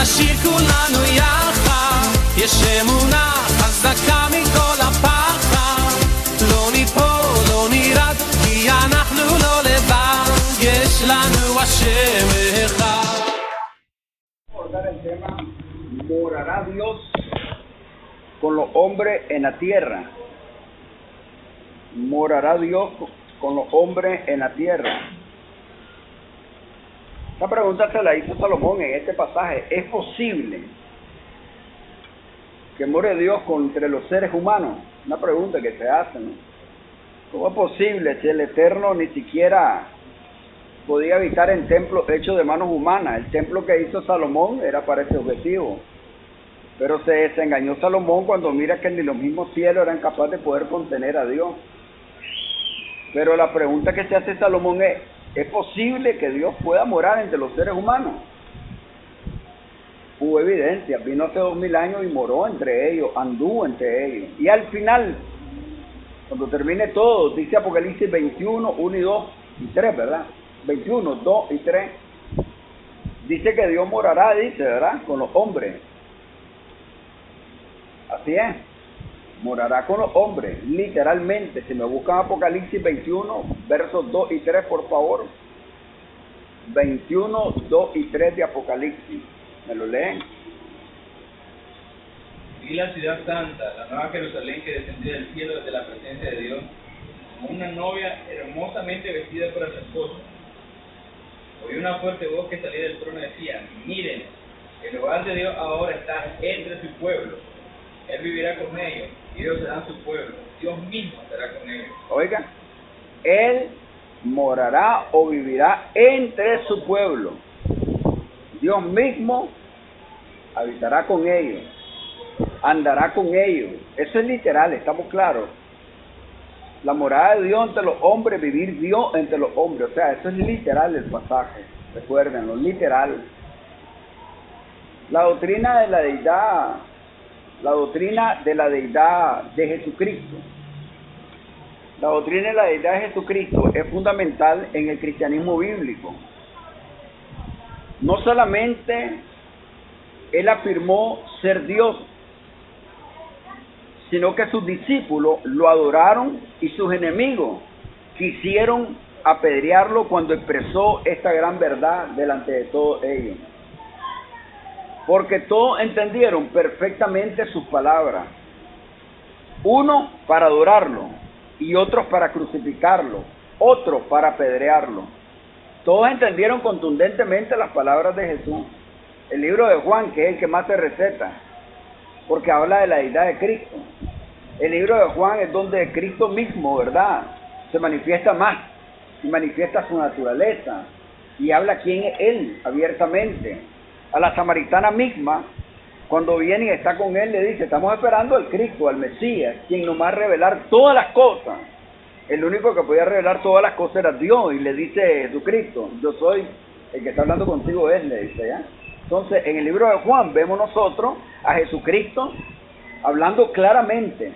נשיר כולנו יחד, יש אמונה חזקה מכל הפחד, לא ניפול, לא נרד, כי אנחנו לא לבד, יש לנו השם אחד. Abordar el tema, morará Dios con los hombres en la tierra. Morará Dios con los hombres en la tierra. Esta pregunta se la hizo Salomón en este pasaje. ¿Es posible que more Dios entre los seres humanos? Una pregunta que se hace, ¿no? ¿Cómo es posible si el Eterno ni siquiera podía habitar en templos hechos de manos humanas? El templo que hizo Salomón era para ese objetivo. Pero se desengañó Salomón cuando mira que ni los mismos cielos eran capaces de poder contener a Dios. Pero la pregunta que se hace Salomón ¿es posible que Dios pueda morar entre los seres humanos? Hubo evidencia, vino hace 2000 años y moró entre ellos, anduvo entre ellos. Y al final, cuando termine todo, dice Apocalipsis 21, 1 y 2 y 3, ¿verdad? 21, 2 y 3. Dice que Dios morará, dice, ¿verdad? Con los hombres. Así es. Morará con los hombres, literalmente. Si me buscan Apocalipsis 21, versos 2 y 3, por favor. 21, 2 y 3 de Apocalipsis. ¿Me lo leen? Vi la ciudad santa, la nueva Jerusalén que descendía del cielo desde la presencia de Dios, como una novia hermosamente vestida para su esposo. Oí una fuerte voz que salía del trono y decía: miren, el hogar de Dios ahora está entre su pueblo. Él vivirá con ellos, y ellos serán su pueblo. Dios mismo estará con ellos. Oiga, Él morará o vivirá entre su pueblo. Dios mismo habitará con ellos, andará con ellos. Eso es literal, estamos claros. La morada de Dios entre los hombres, vivir Dios entre los hombres. O sea, eso es literal el pasaje. Recuérdenlo, literal. La doctrina de la deidad de Jesucristo. La doctrina de la deidad de Jesucristo es fundamental en el cristianismo bíblico. No solamente Él afirmó ser Dios, sino que sus discípulos lo adoraron y sus enemigos quisieron apedrearlo cuando expresó esta gran verdad delante de todos ellos. Porque todos entendieron perfectamente sus palabras. Uno para adorarlo y otros para crucificarlo, otros para apedrearlo. Todos entendieron contundentemente las palabras de Jesús. El libro de Juan, que es el que más se receta, porque habla de la deidad de Cristo. El libro de Juan es donde Cristo mismo, ¿verdad?, se manifiesta más y manifiesta su naturaleza y habla quién es Él abiertamente. A la samaritana misma, cuando viene y está con Él, le dice: estamos esperando al Cristo, al Mesías, quien nos va a revelar todas las cosas. El único que podía revelar todas las cosas era Dios, y le dice Jesucristo: yo soy el que está hablando contigo, Él, le dice, ¿ya? Entonces, en el libro de Juan vemos nosotros a Jesucristo hablando claramente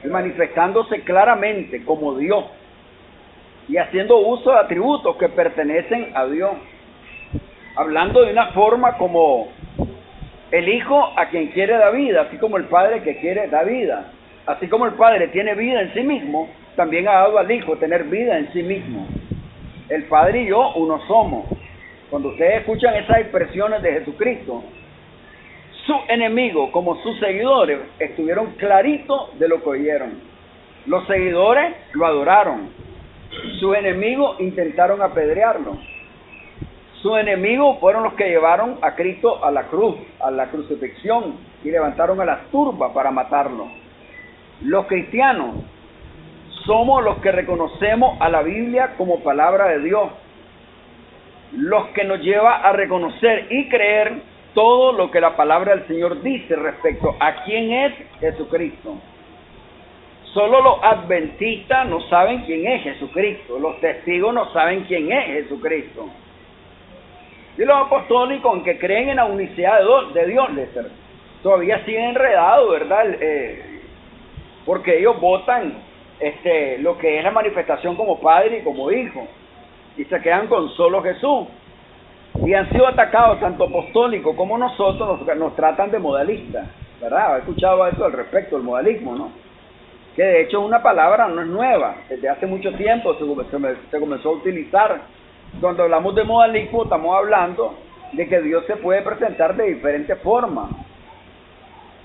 y manifestándose claramente como Dios y haciendo uso de atributos que pertenecen a Dios, hablando de una forma como el Hijo a quien quiere dar vida, así como el Padre que quiere dar vida. Así como el Padre tiene vida en sí mismo, también ha dado al Hijo tener vida en sí mismo. El Padre y yo uno somos. Cuando ustedes escuchan esas expresiones de Jesucristo, sus enemigos como sus seguidores estuvieron claritos de lo que oyeron. Los seguidores lo adoraron. Sus enemigos intentaron apedrearlo. Sus enemigos fueron los que llevaron a Cristo a la cruz, a la crucifixión, y levantaron a las turbas para matarlo. Los cristianos somos los que reconocemos a la Biblia como palabra de Dios, los que nos lleva a reconocer y creer todo lo que la palabra del Señor dice respecto a quién es Jesucristo. Solo los adventistas no saben quién es Jesucristo, los testigos no saben quién es Jesucristo. Y los apostólicos, aunque creen en la unicidad de Dios, todavía siguen enredados, ¿verdad? Porque ellos votan lo que es la manifestación como Padre y como Hijo, y se quedan con solo Jesús. y han sido atacados tanto apostólicos como nosotros, nos tratan de modalistas, ¿verdad? ¿He escuchado eso al respecto, el modalismo, no? Que de hecho una palabra no es nueva, desde hace mucho tiempo se comenzó a utilizar. Cuando hablamos de modalismo estamos hablando de que Dios se puede presentar de diferentes formas,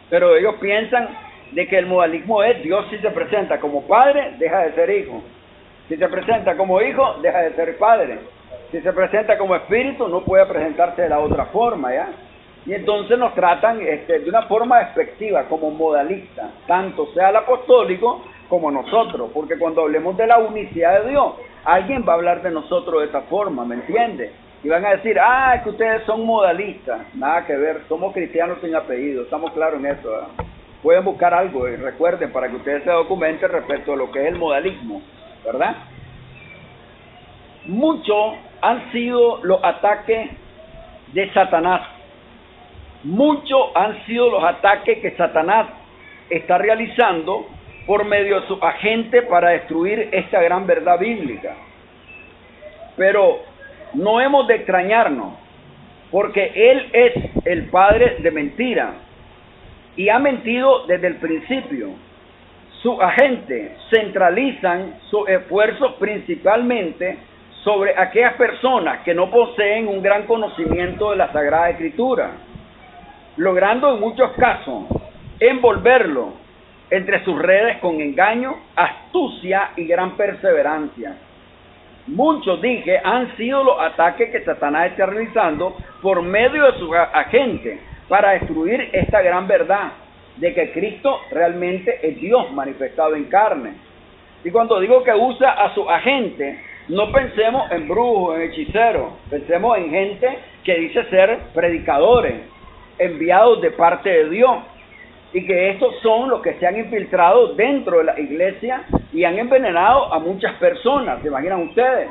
pero ellos piensan de que el modalismo es Dios si se presenta como padre, deja de ser hijo, si se presenta como hijo, deja de ser padre, si se presenta como espíritu, no puede presentarse de la otra forma, ¿ya? Y entonces nos tratan de una forma despectiva, como modalistas, tanto sea el apostólico como nosotros, porque cuando hablemos de la unicidad de Dios, alguien va a hablar de nosotros de esta forma, ¿me entiende? Y van a decir, es que ustedes son modalistas. Nada que ver, somos cristianos sin apellido, estamos claros en eso, ¿verdad? Pueden buscar algo y recuerden para que ustedes se documenten respecto a lo que es el modalismo, ¿verdad? Muchos han sido los ataques de Satanás. Muchos han sido los ataques que Satanás está realizando por medio de sus agentes para destruir esta gran verdad bíblica. Pero no hemos de extrañarnos, porque Él es el padre de mentira y ha mentido desde el principio. Sus agentes centralizan sus esfuerzos principalmente sobre aquellas personas que no poseen un gran conocimiento de la Sagrada Escritura, logrando en muchos casos envolverlo entre sus redes con engaño, astucia y gran perseverancia. Muchos, han sido los ataques que Satanás está realizando por medio de sus agentes para destruir esta gran verdad de que Cristo realmente es Dios manifestado en carne. Y cuando digo que usa a sus agentes, no pensemos en brujos, en hechiceros, pensemos en gente que dice ser predicadores, enviados de parte de Dios, y que estos son los que se han infiltrado dentro de la iglesia y han envenenado a muchas personas, ¿se imaginan ustedes?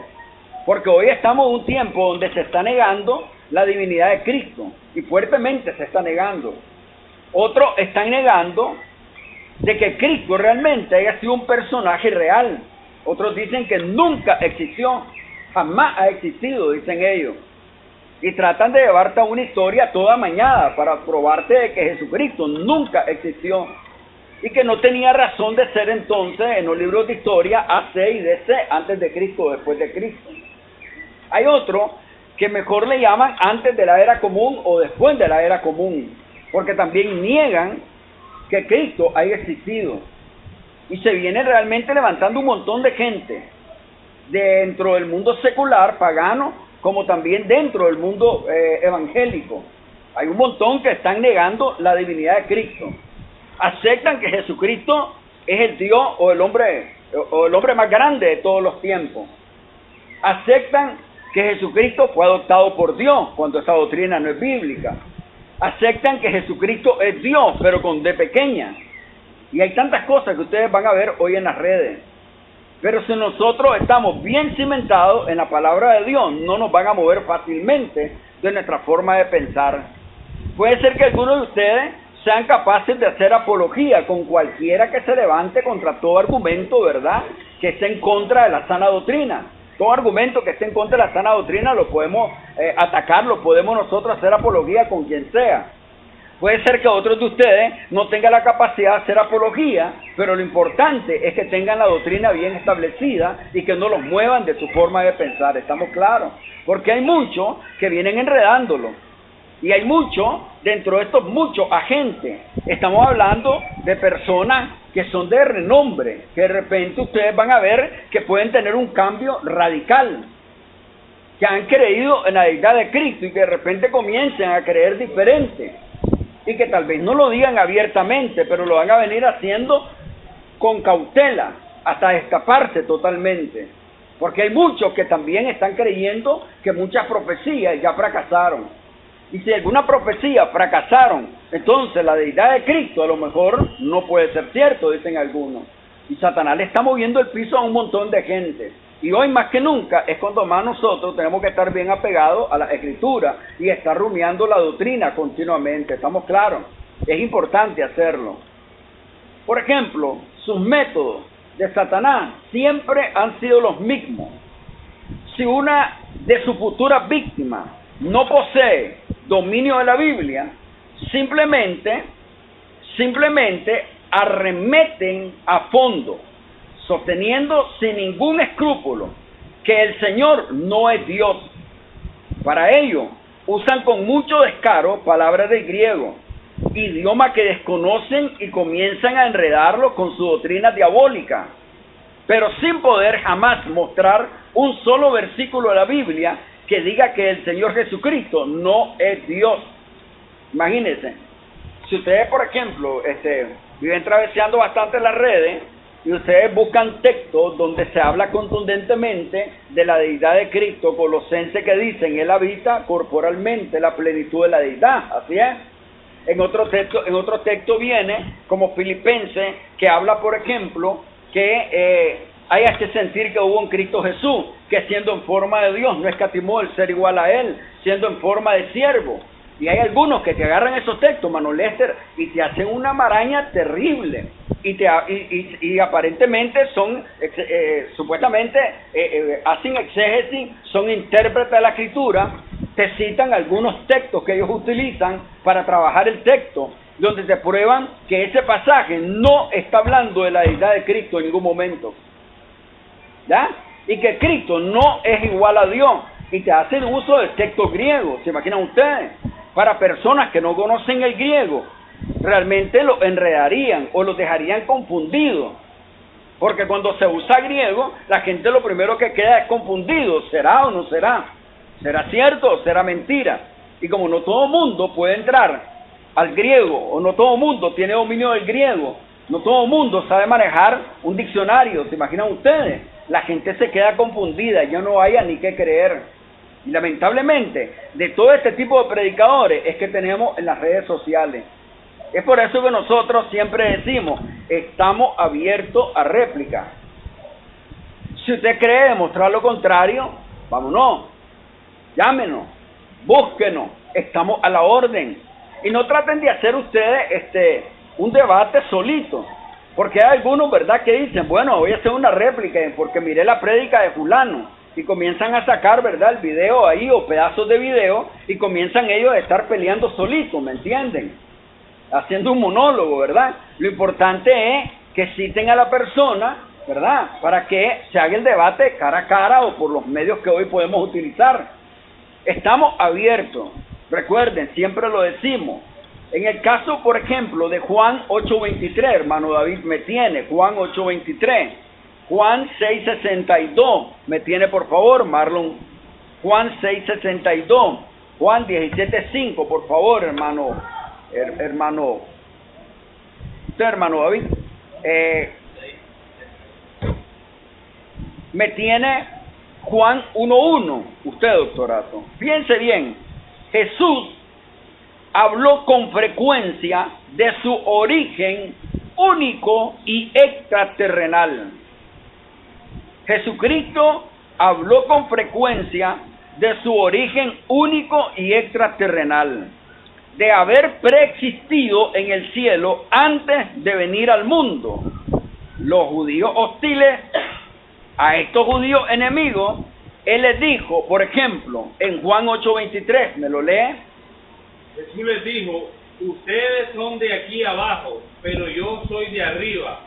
Porque hoy estamos en un tiempo donde se está negando la divinidad de Cristo, y fuertemente se está negando. Otros están negando de que Cristo realmente haya sido un personaje real. Otros dicen que nunca existió, jamás ha existido, dicen ellos. Y tratan de llevarte a una historia toda amañada para probarte de que Jesucristo nunca existió y que no tenía razón de ser entonces en los libros de historia AC y DC, antes de Cristo o después de Cristo. Hay otro que mejor le llaman antes de la era común o después de la era común, porque también niegan que Cristo haya existido. Y se viene realmente levantando un montón de gente dentro del mundo secular, pagano, como también dentro del mundo evangélico. Hay un montón que están negando la divinidad de Cristo. Aceptan que Jesucristo es el Dios o el hombre más grande de todos los tiempos. Aceptan que Jesucristo fue adoptado por Dios, cuando esta doctrina no es bíblica. Aceptan que Jesucristo es Dios, pero con D pequeña. Y hay tantas cosas que ustedes van a ver hoy en las redes. Pero si nosotros estamos bien cimentados en la palabra de Dios, no nos van a mover fácilmente de nuestra forma de pensar. Puede ser que algunos de ustedes sean capaces de hacer apología con cualquiera que se levante contra todo argumento, ¿verdad?, que esté en contra de la sana doctrina. Todo argumento que esté en contra de la sana doctrina lo podemos atacar, lo podemos nosotros hacer apología con quien sea. Puede ser que otros de ustedes no tengan la capacidad de hacer apología, pero lo importante es que tengan la doctrina bien establecida y que no los muevan de su forma de pensar. ¿Estamos claros? Porque hay muchos que vienen enredándolo. Y hay muchos, dentro de estos muchos agentes, estamos hablando de personas que son de renombre, que de repente ustedes van a ver que pueden tener un cambio radical, que han creído en la deidad de Cristo y que de repente comiencen a creer diferente. Y que tal vez no lo digan abiertamente, pero lo van a venir haciendo con cautela, hasta escaparse totalmente. Porque hay muchos que también están creyendo que muchas profecías ya fracasaron. Y si alguna profecía fracasaron, entonces la deidad de Cristo a lo mejor no puede ser cierto, dicen algunos. Y Satanás le está moviendo el piso a un montón de gente. Y hoy más que nunca es cuando más nosotros tenemos que estar bien apegados a la Escritura y estar rumiando la doctrina continuamente. ¿Estamos claros? Es importante hacerlo. Por ejemplo, sus métodos de Satanás siempre han sido los mismos. Si una de sus futuras víctimas no posee dominio de la Biblia, simplemente arremeten a fondo, sosteniendo sin ningún escrúpulo que el Señor no es Dios. Para ello, usan con mucho descaro palabras del griego, idioma que desconocen, y comienzan a enredarlo con su doctrina diabólica, pero sin poder jamás mostrar un solo versículo de la Biblia que diga que el Señor Jesucristo no es Dios. Imagínense, si ustedes, por ejemplo, viven traveseando bastante las redes y ustedes buscan textos donde se habla contundentemente de la deidad de Cristo, Colosenses, que dicen, Él habita corporalmente la plenitud de la deidad, así es. En otro texto viene, como Filipenses, que habla, por ejemplo, que hay que sentir que hubo un Cristo Jesús, que siendo en forma de Dios no escatimó el ser igual a Él, siendo en forma de siervo. Y hay algunos que te agarran esos textos, Mano Lester, y te hacen una maraña terrible. Y aparentemente son, supuestamente, hacen exégesis, son intérpretes de la Escritura, te citan algunos textos que ellos utilizan para trabajar el texto, donde te prueban que ese pasaje no está hablando de la deidad de Cristo en ningún momento, ¿ya? Y que Cristo no es igual a Dios, y te hacen uso del texto griego. ¿Se imaginan ustedes? Para personas que no conocen el griego, realmente lo enredarían o los dejarían confundidos, porque cuando se usa griego, la gente lo primero que queda es confundido. ¿Será o no será? ¿Será cierto o será mentira? Y como no todo mundo puede entrar al griego, o no todo mundo tiene dominio del griego, no todo mundo sabe manejar un diccionario, ¿se imaginan ustedes? La gente se queda confundida, ya no haya ni qué creer. Y lamentablemente, de todo este tipo de predicadores es que tenemos en las redes sociales. Es por eso que nosotros siempre decimos, estamos abiertos a réplica. Si usted cree demostrar lo contrario, vámonos, llámenos, búsquenos, estamos a la orden. Y no traten de hacer ustedes un debate solito, porque hay algunos, ¿verdad?, que dicen, bueno, voy a hacer una réplica porque miré la prédica de fulano, y comienzan a sacar, ¿verdad?, el video ahí o pedazos de video, y comienzan ellos a estar peleando solitos, ¿me entienden? Haciendo un monólogo, ¿verdad? Lo importante es que citen a la persona, ¿verdad?, para que se haga el debate cara a cara o por los medios que hoy podemos utilizar. Estamos abiertos, recuerden, siempre lo decimos. En el caso, por ejemplo, de Juan 8:23, hermano David me tiene, Juan 8:23, Juan 6:62, me tiene por favor, Marlon, Juan 6:62, Juan 17:5, por favor, hermano David, me tiene Juan 1:1, usted, doctorato. Fíjense bien, Jesús habló con frecuencia de su origen único y extraterrenal. Jesucristo habló con frecuencia de su origen único y extraterrenal, de haber preexistido en el cielo antes de venir al mundo. Los judíos hostiles, a estos judíos enemigos, Él les dijo, por ejemplo, en Juan 8:23, ¿me lo lee? Jesús les dijo, ustedes son de aquí abajo, pero yo soy de arriba.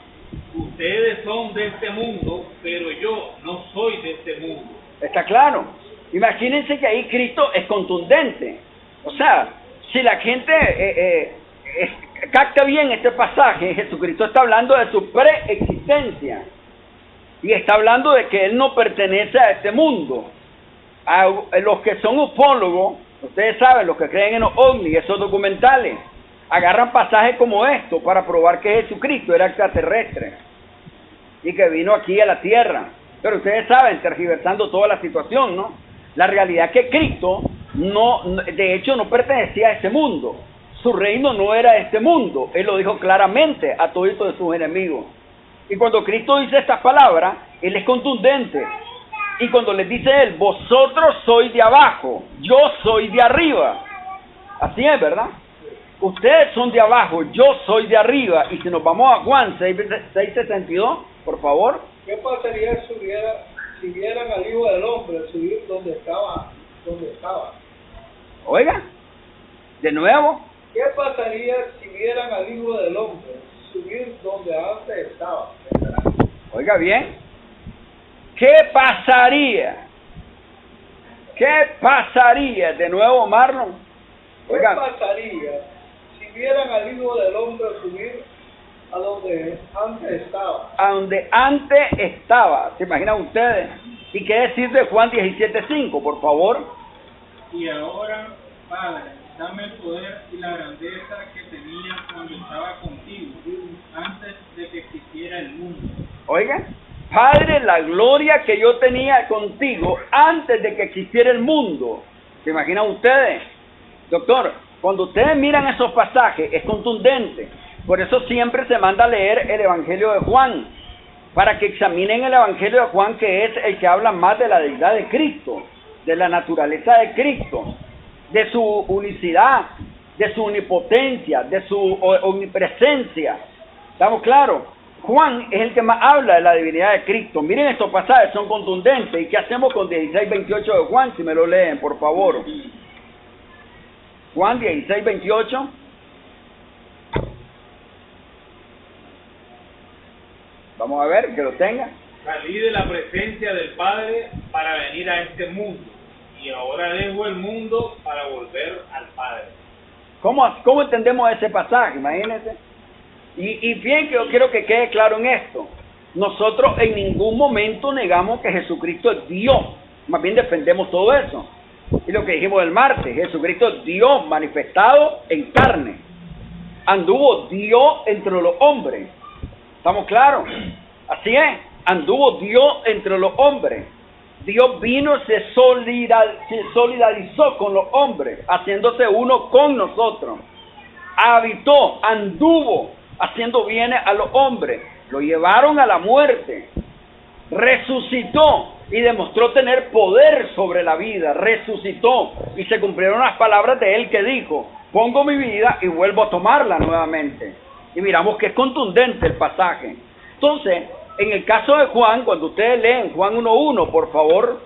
Ustedes son de este mundo, pero yo no soy de este mundo. Está claro. Imagínense que ahí Cristo es contundente. O sea, si la gente capta bien este pasaje, Jesucristo está hablando de su preexistencia. Y está hablando de que Él no pertenece a este mundo. A los que son ufólogos, ustedes saben, los que creen en los ovnis, esos documentales, agarran pasajes como estos para probar que Jesucristo era extraterrestre y que vino aquí a la tierra. Pero ustedes saben, tergiversando toda la situación, ¿no? La realidad es que Cristo, de hecho, no pertenecía a este mundo. Su reino no era de este mundo. Él lo dijo claramente a todos de sus enemigos. Y cuando Cristo dice estas palabras, Él es contundente. Y cuando les dice Él, vosotros sois de abajo, yo soy de arriba. Así es, ¿verdad? Ustedes son de abajo, yo soy de arriba. Y si nos vamos a Juan 6:62, por favor. ¿Qué pasaría si vieran al Hijo del Hombre subir donde estaba? Oiga, de nuevo. ¿Qué pasaría si vieran al Hijo del Hombre subir donde antes estaba? Oiga bien. ¿Qué pasaría? ¿Qué pasaría? De nuevo, Marlon. ¿Qué Oiga, pasaría si vieran al Hijo del Hombre subir a donde antes estaba? a donde antes estaba. ¿Se imaginan ustedes? ¿Y qué decir de Juan 17:5, por favor? Y ahora, Padre, dame el poder y la grandeza que tenía cuando estaba contigo, antes de que existiera el mundo. Oiga, Padre, la gloria que yo tenía contigo antes de que existiera el mundo. ¿Se imaginan ustedes? Doctor, cuando ustedes miran esos pasajes, es contundente. Por eso siempre se manda a leer el Evangelio de Juan, para que examinen el Evangelio de Juan, que es el que habla más de la deidad de Cristo, de la naturaleza de Cristo, de su unicidad, de su omnipotencia, de su omnipresencia. ¿Estamos claros? Juan es el que más habla de la divinidad de Cristo. Miren, estos pasajes son contundentes. ¿Y qué hacemos con 16:28 de Juan? Si me lo leen, por favor. Juan 16:28. Vamos a ver, que lo tenga. Salí de la presencia del Padre para venir a este mundo, y ahora dejo el mundo para volver al Padre. ¿Cómo entendemos ese pasaje? Imagínense. Y bien, que yo quiero que quede claro en esto. Nosotros en ningún momento negamos que Jesucristo es Dios. Más bien defendemos todo eso. Y lo que dijimos el martes, Jesucristo es Dios manifestado en carne. Anduvo Dios entre los hombres. ¿Estamos claros? Así es. Anduvo Dios entre los hombres. Dios vino, se solidarizó con los hombres, haciéndose uno con nosotros. Habitó, anduvo, haciendo bienes a los hombres. Lo llevaron a la muerte. Resucitó y demostró tener poder sobre la vida. Resucitó y se cumplieron las palabras de él que dijo: pongo mi vida y vuelvo a tomarla nuevamente. Y miramos que es contundente el pasaje. Entonces, en el caso de Juan, cuando ustedes leen Juan 1:1, por favor.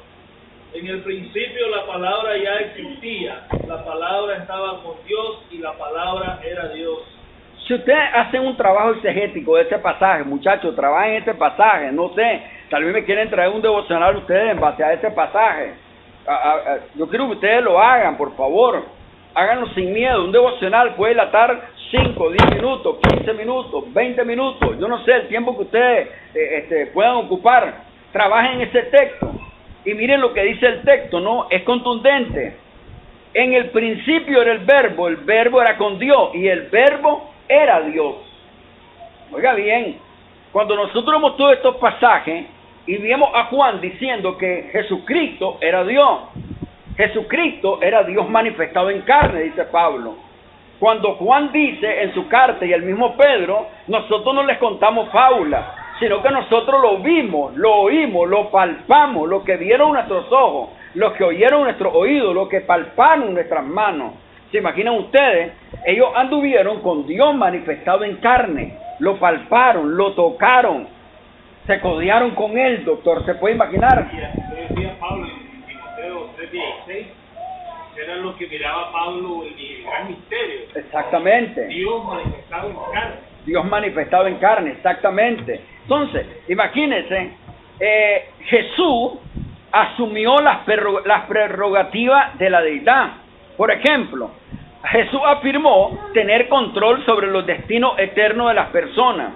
En el principio la palabra ya existía, la palabra estaba con Dios y la palabra era Dios. Si ustedes hacen un trabajo exegético de este pasaje, muchachos, trabajen este pasaje, no sé, tal vez me quieren traer un devocional ustedes en base a este pasaje. Yo quiero que ustedes lo hagan, por favor. Háganlo sin miedo. Un devocional puede dilatar 5, 10 minutos, 15 minutos, 20 minutos. Yo no sé el tiempo que ustedes puedan ocupar. Trabajen ese texto. Y miren lo que dice el texto, ¿no? Es contundente. En el principio era el verbo era con Dios y el verbo era Dios. Oiga bien, cuando nosotros vemos todos estos pasajes y vemos a Juan diciendo que Jesucristo era Dios. Jesucristo era Dios manifestado en carne, dice Pablo. Cuando Juan dice en su carta y el mismo Pedro, nosotros no les contamos fábulas, sino que nosotros lo vimos, lo oímos, lo palpamos, lo que vieron nuestros ojos, lo que oyeron nuestros oídos, lo que palparon nuestras manos. ¿Se imaginan ustedes? Ellos anduvieron con Dios manifestado en carne, lo palparon, lo tocaron, se codearon con él, doctor, ¿se puede imaginar? Decía Pablo en Timoteo 3:16, era lo que miraba Pablo el gran misterio. Exactamente. Dios manifestado en carne. Dios manifestado en carne, exactamente. Entonces, imagínense, Jesús asumió las prerrogativas de la deidad. Por ejemplo, Jesús afirmó tener control sobre los destinos eternos de las personas.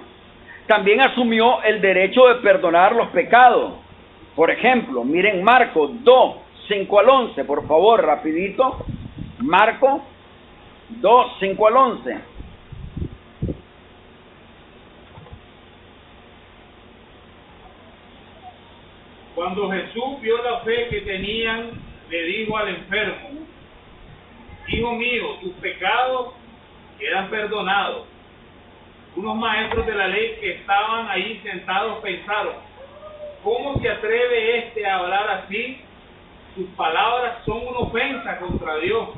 También asumió el derecho de perdonar los pecados. Por ejemplo, miren Marcos 2, 5 al 11, por favor, rapidito. Marcos 2, 5 al 11. Cuando Jesús vio la fe que tenían, le dijo al enfermo: hijo mío, tus pecados quedan perdonados. Unos maestros de la ley que estaban ahí sentados pensaron: ¿cómo se atreve a hablar así? Sus palabras son una ofensa contra Dios.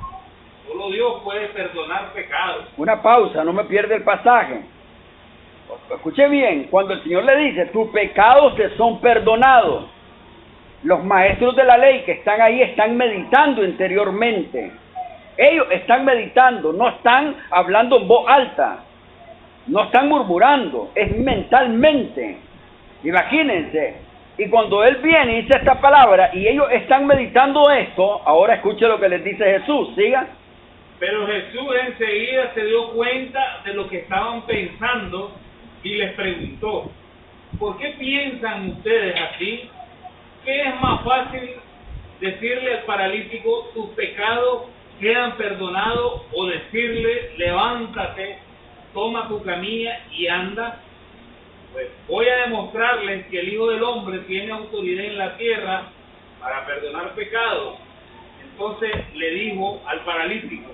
Solo Dios puede perdonar pecados. Una pausa, no me pierda el pasaje. Escuche bien, cuando el Señor le dice: tus pecados te son perdonados, los maestros de la ley que están ahí están meditando interiormente. Ellos están meditando, no están hablando en voz alta, no están murmurando, es mentalmente. Imagínense. Y cuando Él viene y dice esta palabra y ellos están meditando esto, ahora escuche lo que les dice Jesús, siga. Pero Jesús enseguida se dio cuenta de lo que estaban pensando y les preguntó: ¿por qué piensan ustedes así? ¿Qué es más fácil decirle al paralítico, tus pecados quedan perdonados, o decirle, levántate, toma tu camilla y anda? Pues voy a demostrarles que el Hijo del Hombre tiene autoridad en la tierra para perdonar pecados. Entonces le dijo al paralítico: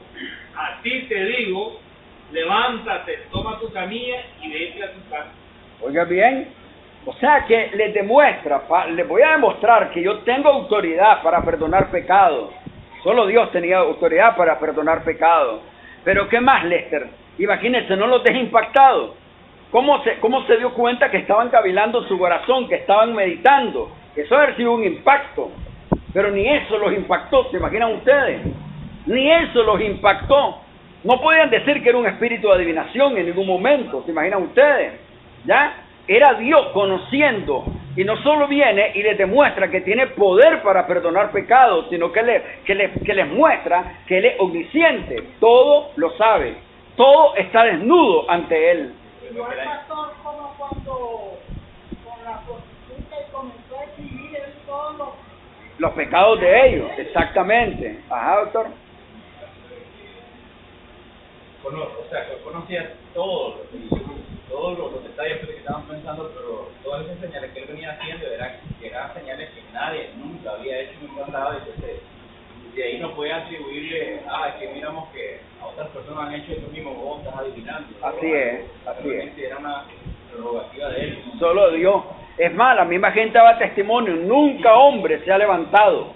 a ti te digo, levántate, toma tu camilla y vete a tu casa. Oiga bien, o sea que les demuestra, les voy a demostrar que yo tengo autoridad para perdonar pecados. Solo Dios tenía autoridad para perdonar pecados. Pero ¿qué más, Lester? Imagínense, no los deja impactados. ¿Cómo se dio cuenta que estaban cavilando su corazón, que estaban meditando? Eso ha sido un impacto. Pero ni eso los impactó, ¿se imaginan ustedes? Ni eso los impactó. No podían decir que era un espíritu de adivinación en ningún momento, ¿se imaginan ustedes? ¿Ya? Era Dios conociendo, y no solo viene y les demuestra que tiene poder para perdonar pecados, sino que les muestra que Él es omnisciente, todo lo sabe, todo está desnudo ante Él. No es, pastor, como cuando con la prostituta y comenzó a exhibir él todos los pecados de ellos, exactamente. Ajá, doctor. Conocía todos los detalles que estaban pensando, pero todas esas señales que él venía haciendo eran señales que nadie nunca había hecho en un pasado, y entonces de ahí no puede atribuirle, que miramos que a otras personas han hecho eso mismo, vos estás adivinando. Así es, así es. Era una prerrogativa de él. Solo Dios. Es más, la misma gente daba testimonio, nunca hombre se ha levantado.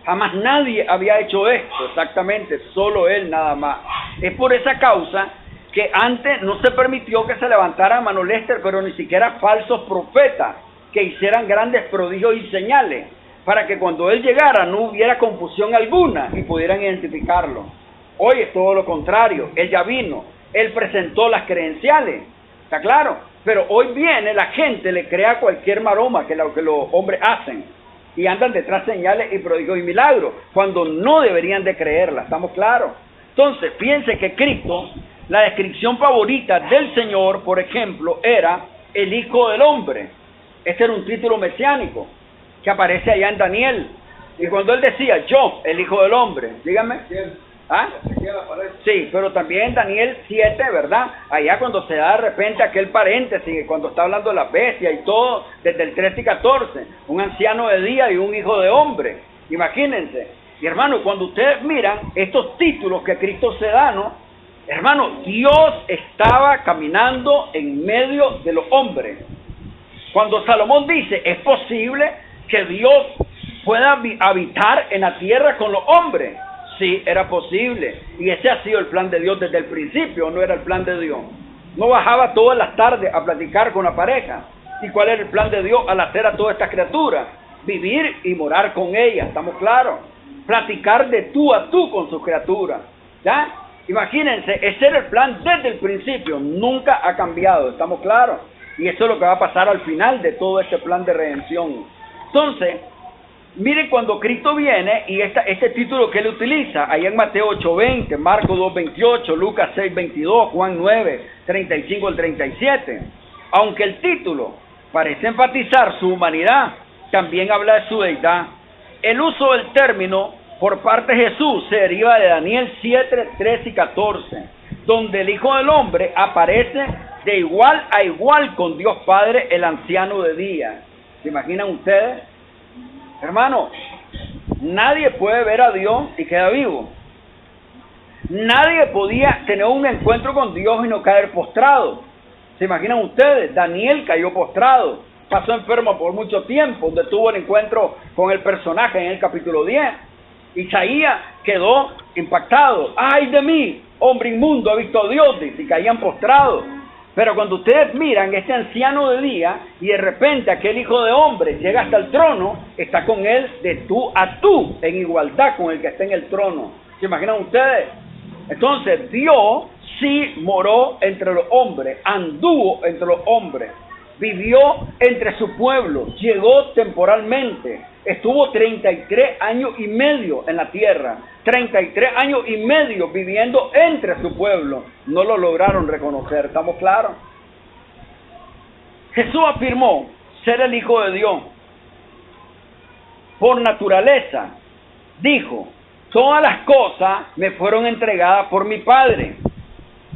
Jamás nadie había hecho esto, exactamente, solo Él nada más. Es por esa causa que antes no se permitió que se levantaran, hermano Lester, pero ni siquiera falsos profetas que hicieran grandes prodigios y señales, para que cuando Él llegara no hubiera confusión alguna y pudieran identificarlo. Hoy es todo lo contrario, Él ya vino, Él presentó las credenciales, ¿está claro? Pero hoy viene, la gente le crea cualquier maroma que los hombres hacen, y andan detrás señales y prodigios y milagros, cuando no deberían de creerla, ¿estamos claros? Entonces, fíjense que Cristo, la descripción favorita del Señor, por ejemplo, era el Hijo del Hombre. Este era un título mesiánico que aparece allá en Daniel. Y cuando él decía, yo, el Hijo del Hombre, dígame. ¿Ah? Sí, pero también en Daniel 7, ¿verdad? Allá cuando se da de repente aquel paréntesis, cuando está hablando de la bestia y todo, desde el 13 y 14, un anciano de día y un hijo de hombre. Imagínense. Y hermano, cuando ustedes miran estos títulos que Cristo se da, ¿no? Hermano, Dios estaba caminando en medio de los hombres. Cuando Salomón dice, es posible que Dios pueda habitar en la tierra con los hombres. Sí, era posible. Y ese ha sido el plan de Dios desde el principio, no era el plan de Dios. No bajaba todas las tardes a platicar con la pareja. ¿Y cuál era el plan de Dios al hacer a todas estas criaturas? Vivir y morar con ellas, ¿estamos claros? Platicar de tú a tú con sus criaturas, ¿ya? Imagínense, ese era el plan desde el principio, nunca ha cambiado, ¿estamos claros? Y eso es lo que va a pasar al final de todo este plan de redención. Entonces, miren cuando Cristo viene y este título que él utiliza, ahí en Mateo 8:20, Marcos 2:28, Lucas 6:22, Juan 9:35 al 37. Aunque el título parece enfatizar su humanidad, también habla de su deidad. El uso del término por parte de Jesús se deriva de Daniel 7, 13 y 14, donde el Hijo del Hombre aparece de igual a igual con Dios Padre, el anciano de día. ¿Se imaginan ustedes? Hermano, nadie puede ver a Dios y queda vivo. Nadie podía tener un encuentro con Dios y no caer postrado. ¿Se imaginan ustedes? Daniel cayó postrado, pasó enfermo por mucho tiempo, donde tuvo el encuentro con el personaje en el capítulo 10. Isaías quedó impactado. ¡Ay de mí! Hombre inmundo, ha visto a Dios, y caían postrados. Pero cuando ustedes miran este anciano de día y de repente aquel Hijo de Hombre llega hasta el trono, está con él de tú a tú, en igualdad con el que está en el trono. ¿Se imaginan ustedes? Entonces Dios sí moró entre los hombres, anduvo entre los hombres, vivió entre su pueblo, llegó temporalmente, estuvo 33 años y medio en la tierra, 33 años y medio viviendo entre su pueblo. No lo lograron reconocer, ¿estamos claros? Jesús afirmó ser el Hijo de Dios. Por naturaleza, dijo, todas las cosas me fueron entregadas por mi Padre,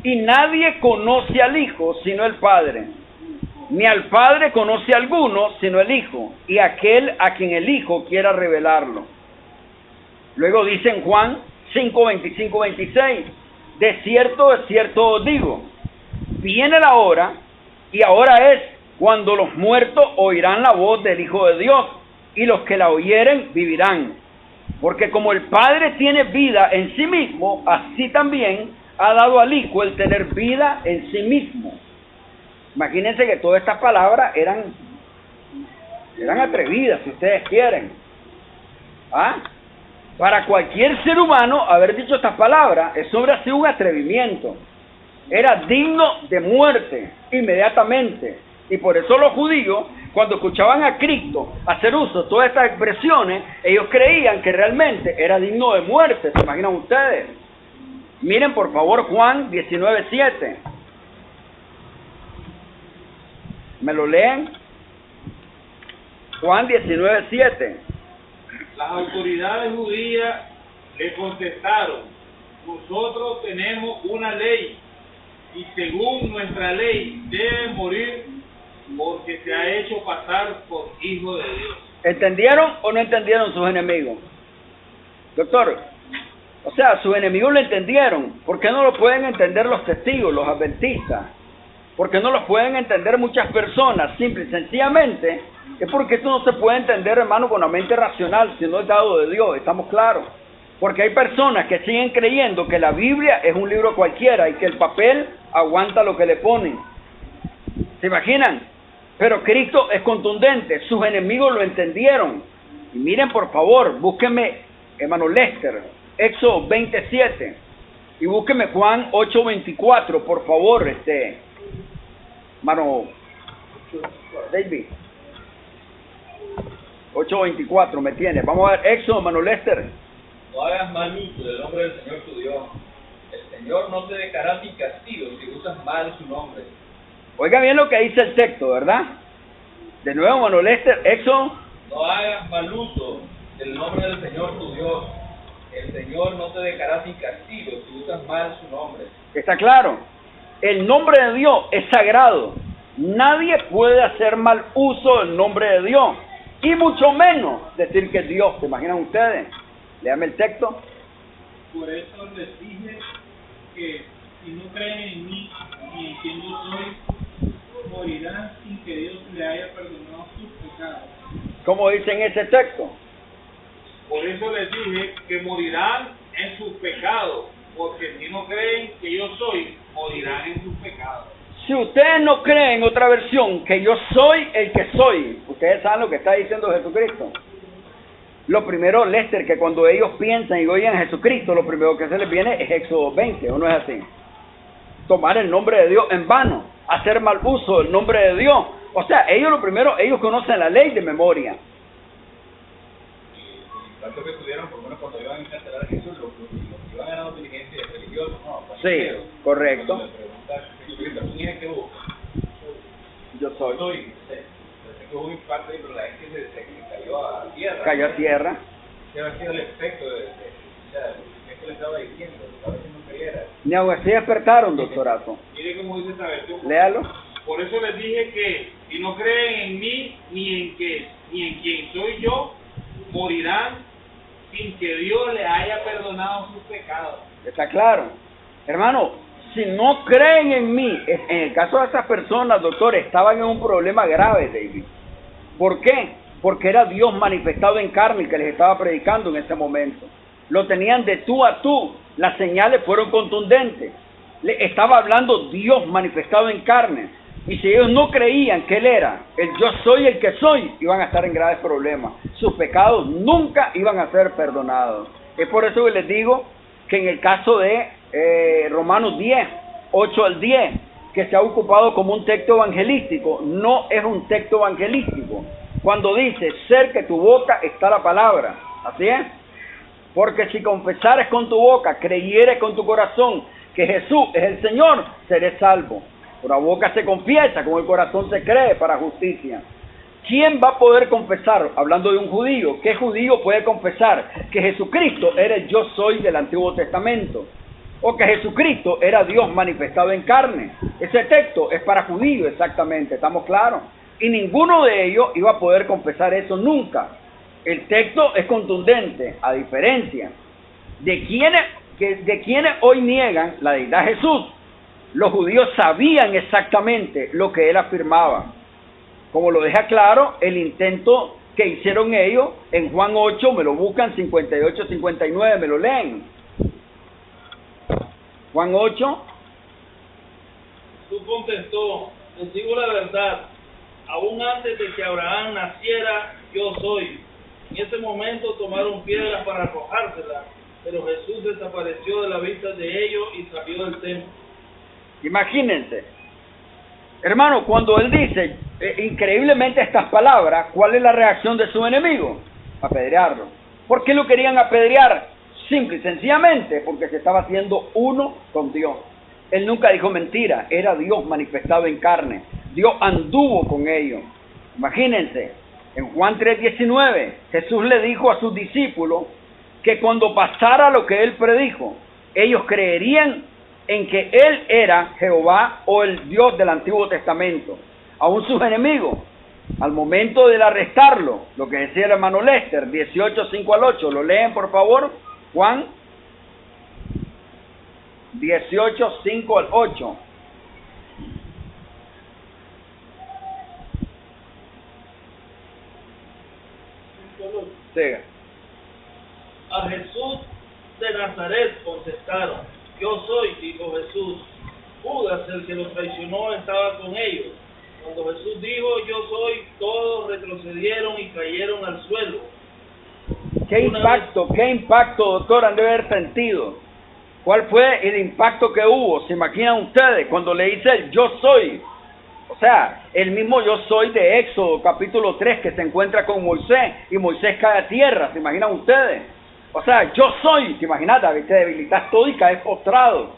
y nadie conoce al Hijo sino el Padre. Ni al Padre conoce a alguno sino el Hijo, y aquel a quien el Hijo quiera revelarlo. Luego dice en Juan 5, 25, 26, de cierto os digo, viene la hora, y ahora es, cuando los muertos oirán la voz del Hijo de Dios, y los que la oyeren vivirán. Porque como el Padre tiene vida en sí mismo, así también ha dado al Hijo el tener vida en sí mismo. Imagínense que todas estas palabras eran atrevidas, si ustedes quieren. Para cualquier ser humano haber dicho estas palabras, eso habría sido un atrevimiento. Era digno de muerte inmediatamente. Y por eso los judíos, cuando escuchaban a Cristo hacer uso de todas estas expresiones, ellos creían que realmente era digno de muerte. ¿Se imaginan ustedes? Miren por favor Juan 19:7. ¿Me lo leen? Juan 19:7. Las autoridades judías le contestaron, nosotros tenemos una ley, y según nuestra ley debe morir porque se ha hecho pasar por hijo de Dios. ¿Entendieron o no entendieron sus enemigos? Doctor, o sea, sus enemigos lo entendieron. ¿Por qué no lo pueden entender los testigos, los adventistas? ¿Por qué no lo pueden entender muchas personas? Simple y sencillamente es porque esto no se puede entender, hermano, con la mente racional, si no es dado de Dios, estamos claros. Porque hay personas que siguen creyendo que la Biblia es un libro cualquiera y que el papel aguanta lo que le ponen. ¿Se imaginan? Pero Cristo es contundente, sus enemigos lo entendieron. Y miren por favor, búsquenme, hermano Lester, Éxodo 27, y búsquenme Juan 8:24, por favor, hermano David. 8:24 me tiene. Vamos a ver Éxodo, hermano Lester. No hagas mal uso del nombre del Señor tu Dios. El Señor no te dejará sin castigo si usas mal su nombre. Oiga bien lo que dice el texto, ¿verdad? De nuevo, hermano Lester, Éxodo. No hagas mal uso del nombre del Señor tu Dios. El Señor no te dejará sin castigo si usas mal su nombre. ¿Está claro? El nombre de Dios es sagrado. Nadie puede hacer mal uso del nombre de Dios. Y mucho menos decir que es Dios. ¿Se imaginan ustedes? Léame el texto. Por eso les dije que si no creen en mí ni en quien yo soy, morirán sin que Dios le haya perdonado sus pecados. ¿Cómo dice en ese texto? Por eso les dije que morirán en sus pecados, porque si no creen que yo soy, morirán en sus pecados. Si ustedes no creen, otra versión, que yo soy el que soy, ustedes saben lo que está diciendo Jesucristo. Lo primero, Lester, que cuando ellos piensan y oyen a Jesucristo, lo primero que se les viene es Éxodo 20, ¿o no es así? Tomar el nombre de Dios en vano, hacer mal uso del nombre de Dios. O sea, ellos lo primero, ellos conocen la ley de memoria. Tanto que estuvieron, por lo menos cuando iban a encarcelar a Jesús, los que iban ganando diligencia religiosa, no, Sí, correcto. Cuando le preguntas, ¿tú tienes que buscar? Yo soy. Hubo un impacto y la gente se cayó a tierra. Cayó a tierra. ¿Qué ha sido el efecto de qué le estaba diciendo? A ver si no creyera. Ni aún así despertaron, doctorato. Mire cómo dice esta versión. Léalo. Por eso les dije que si no creen en mí ni en quien soy yo, morirán sin que Dios le haya perdonado sus pecados. ¿Está claro? Hermano, si no creen en mí, en el caso de esas personas, doctor, estaban en un problema grave, David. ¿Por qué? Porque era Dios manifestado en carne que les estaba predicando en ese momento. Lo tenían de tú a tú. Las señales fueron contundentes. Le estaba hablando Dios manifestado en carne. Y si ellos no creían que Él era el yo soy el que soy, iban a estar en graves problemas. Sus pecados nunca iban a ser perdonados. Es por eso que les digo que en el caso de Romanos 10, 8 al 10, que se ha ocupado como un texto evangelístico. No es un texto evangelístico. Cuando dice, cerca de tu boca está la palabra. Así es. Porque si confesares con tu boca, creyeres con tu corazón que Jesús es el Señor, seré salvo. Por la boca se confiesa, con el corazón se cree para justicia. ¿Quién va a poder confesar, hablando de un judío, qué judío puede confesar que Jesucristo era el yo soy del Antiguo Testamento? O que Jesucristo era Dios manifestado en carne. Ese texto es para judíos exactamente, ¿estamos claros? Y ninguno de ellos iba a poder confesar eso nunca. El texto es contundente, a diferencia de quienes hoy niegan la deidad de Jesús. Los judíos sabían exactamente lo que él afirmaba. Como lo deja claro el intento que hicieron ellos en Juan 8, me lo buscan, 58-59, me lo leen. Juan 8. Jesús contestó, les digo la verdad, aún antes de que Abraham naciera, yo soy. En ese momento tomaron piedras para arrojárselas, pero Jesús desapareció de la vista de ellos y salió del templo. Imagínense, hermano, cuando él dice increíblemente estas palabras, ¿cuál es la reacción de su enemigo? Apedrearlo. ¿Por qué lo querían apedrear? Simple y sencillamente porque se estaba haciendo uno con Dios. Él nunca dijo mentira, era Dios manifestado en carne. Dios anduvo con ellos. Imagínense, en Juan 3:19, Jesús le dijo a sus discípulos que cuando pasara lo que él predijo, ellos creerían en que él era Jehová o el Dios del Antiguo Testamento. Aún sus enemigos, al momento de arrestarlo, lo que decía el hermano Lester, 18:5 al 8, ¿lo leen por favor? Juan 18:5 al 8. Siga. A Jesús de Nazaret contestaron, yo soy, dijo Jesús. Judas, el que lo traicionó, estaba con ellos. Cuando Jesús dijo, yo soy, todos retrocedieron y cayeron al suelo. ¿Qué impacto, doctor, han de haber sentido? ¿Cuál fue el impacto que hubo? ¿Se imaginan ustedes cuando le dice el yo soy? O sea, el mismo yo soy de Éxodo, capítulo 3, que se encuentra con Moisés, y Moisés cae a tierra, ¿se imaginan ustedes? O sea, yo soy, ¿te imaginas? David, te debilitas todo y caes postrado.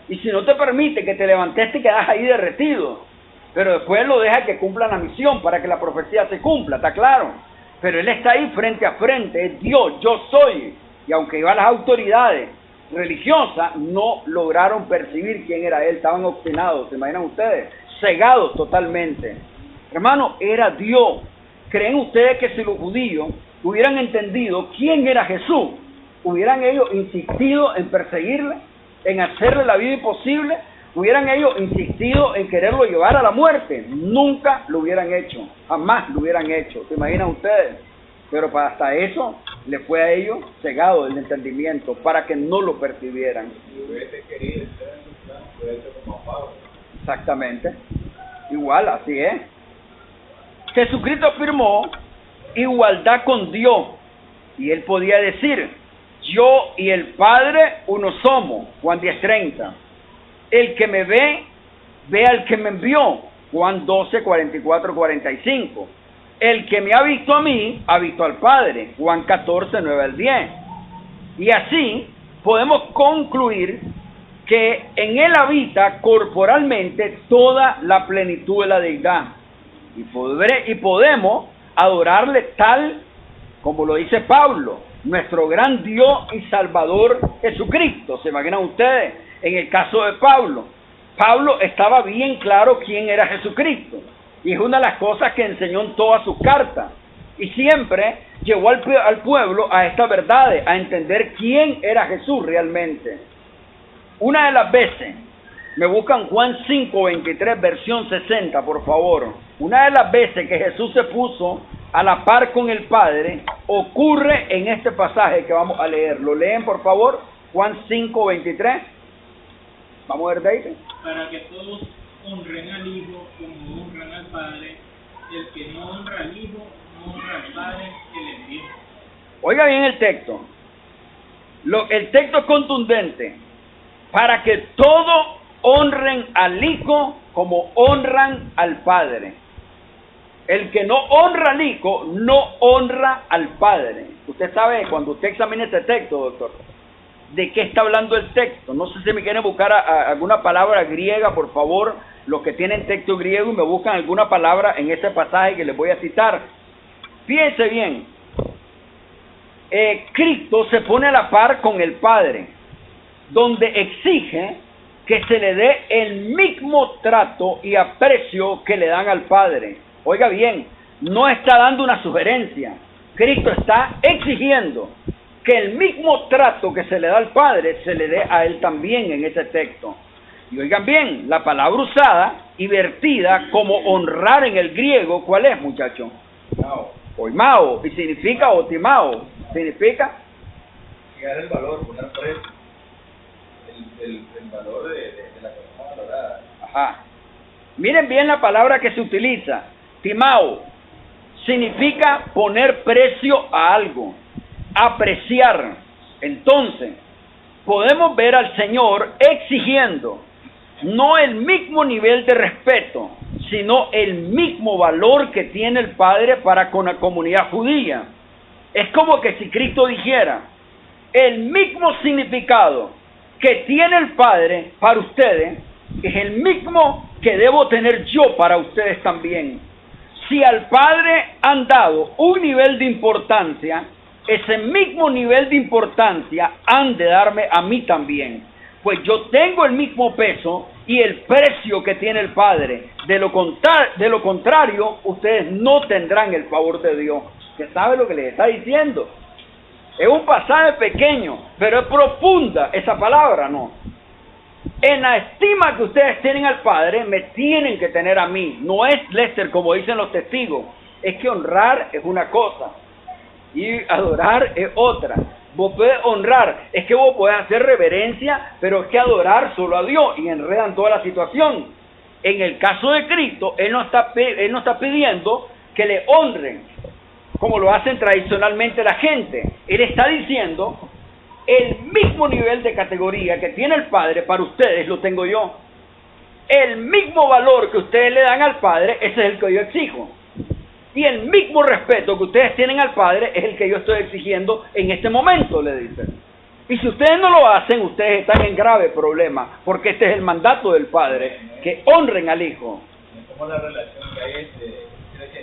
Y si no te permite que te levantes, te quedas ahí derretido. Pero después lo deja que cumpla la misión para que la profecía se cumpla, ¿está claro? Pero él está ahí frente a frente, es Dios, yo soy. Y aunque iban las autoridades religiosas, no lograron percibir quién era él, estaban obstinados, ¿se imaginan ustedes? Cegados totalmente. Hermano, era Dios. ¿Creen ustedes que si los judíos hubieran entendido quién era Jesús, hubieran ellos insistido en perseguirle, en hacerle la vida imposible? ¿Hubieran ellos insistido en quererlo llevar a la muerte? Nunca lo hubieran hecho, jamás lo hubieran hecho, ¿se imaginan ustedes? Pero para hasta eso le fue a ellos cegado el entendimiento, para que no lo percibieran. Si hubiese querido estar en su plan, hubiese hecho como Pablo. Exactamente, igual, así es. Jesucristo afirmó igualdad con Dios, y él podía decir, yo y el Padre uno somos, Juan 10:30. El que me ve, ve al que me envió, Juan 12:44-45. El que me ha visto a mí, ha visto al Padre, Juan 14:9 al 10. Y así podemos concluir que en él habita corporalmente toda la plenitud de la deidad. Y podemos adorarle tal como lo dice Pablo, nuestro gran Dios y Salvador Jesucristo. ¿Se imaginan ustedes? En el caso de Pablo, Pablo estaba bien claro quién era Jesucristo. Y es una de las cosas que enseñó en todas sus cartas. Y siempre llevó al pueblo a estas verdades, a entender quién era Jesús realmente. Una de las veces, me buscan Juan 5:23, versión 60, por favor. Una de las veces que Jesús se puso a la par con el Padre, ocurre en este pasaje que vamos a leer. ¿Lo leen, por favor? Juan 5:23. Vamos a ver, David. Para que todos honren al Hijo como honran al Padre. El que no honra al Hijo, no honra al Padre que le envió. Oiga bien el texto. El texto es contundente. Para que todos honren al Hijo como honran al Padre. El que no honra al Hijo, no honra al Padre. Usted sabe, cuando usted examina este texto, doctor, ¿de qué está hablando el texto? No sé si me quieren buscar alguna palabra griega, por favor, los que tienen texto griego, y me buscan alguna palabra en ese pasaje que les voy a citar. Fíjense bien, Cristo se pone a la par con el Padre, donde exige que se le dé el mismo trato y aprecio que le dan al Padre. Oiga bien, no está dando una sugerencia. Cristo está exigiendo que el mismo trato que se le da al Padre se le dé a Él también en ese texto. Y oigan bien, la palabra usada y vertida como honrar en el griego, ¿cuál es, muchachos? Oimao, y significa otimao, significa Fijar el valor, poner precio, el valor de la persona valorada. Ajá. Miren bien la palabra que se utiliza, timao, significa poner precio a algo, apreciar. Entonces, podemos ver al Señor exigiendo no el mismo nivel de respeto, sino el mismo valor que tiene el Padre para con la comunidad judía. Es como que si Cristo dijera, el mismo significado que tiene el Padre para ustedes, es el mismo que debo tener yo para ustedes también. Si al Padre han dado un nivel de importancia, ese mismo nivel de importancia han de darme a mí también. Pues yo tengo el mismo peso y el precio que tiene el Padre. De lo contrario, ustedes no tendrán el favor de Dios. ¿Usted sabe lo que les está diciendo? Es un pasaje pequeño, pero es profunda esa palabra, ¿no? En la estima que ustedes tienen al Padre, me tienen que tener a mí. No es, Lester, como dicen los testigos. Es que honrar es una cosa y adorar es otra. Vos podés honrar, es que vos podés hacer reverencia, pero es que adorar solo a Dios, y enredan toda la situación. En el caso de Cristo, Él no está pidiendo que le honren, como lo hacen tradicionalmente la gente. Él está diciendo, el mismo nivel de categoría que tiene el Padre para ustedes lo tengo yo. El mismo valor que ustedes le dan al Padre, ese es el que yo exijo. Y el mismo respeto que ustedes tienen al Padre es el que yo estoy exigiendo en este momento, le dicen. Y si ustedes no lo hacen, ustedes están en grave problema, porque este es el mandato del Padre, que honren al Hijo. Es como la relación que hay entre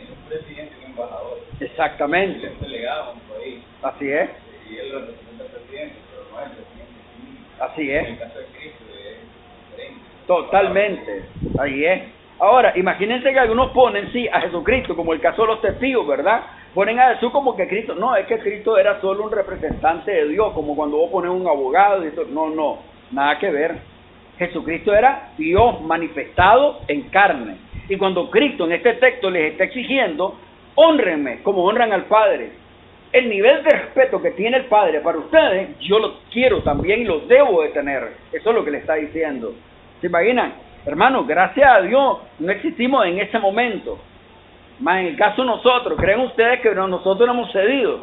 un presidente y un embajador. Exactamente. Un delegado a un país. Así es. Y él lo representa al presidente, pero no es el presidente. Así es. En el caso de Cristo es diferente. Totalmente. Ahí es. Ahora, imagínense que algunos ponen, sí, a Jesucristo, como el caso de los testigos, ¿verdad? Ponen a Jesús como que Cristo, no, es que Cristo era solo un representante de Dios, como cuando vos pones un abogado y eso. No, nada que ver. Jesucristo era Dios manifestado en carne. Y cuando Cristo en este texto les está exigiendo, hónrenme como honran al Padre. El nivel de respeto que tiene el Padre para ustedes, yo lo quiero también y lo debo de tener. Eso es lo que le está diciendo. ¿Se imaginan? Hermanos, gracias a Dios no existimos en ese momento. Más en el caso de nosotros, ¿creen ustedes que nosotros no hemos cedido?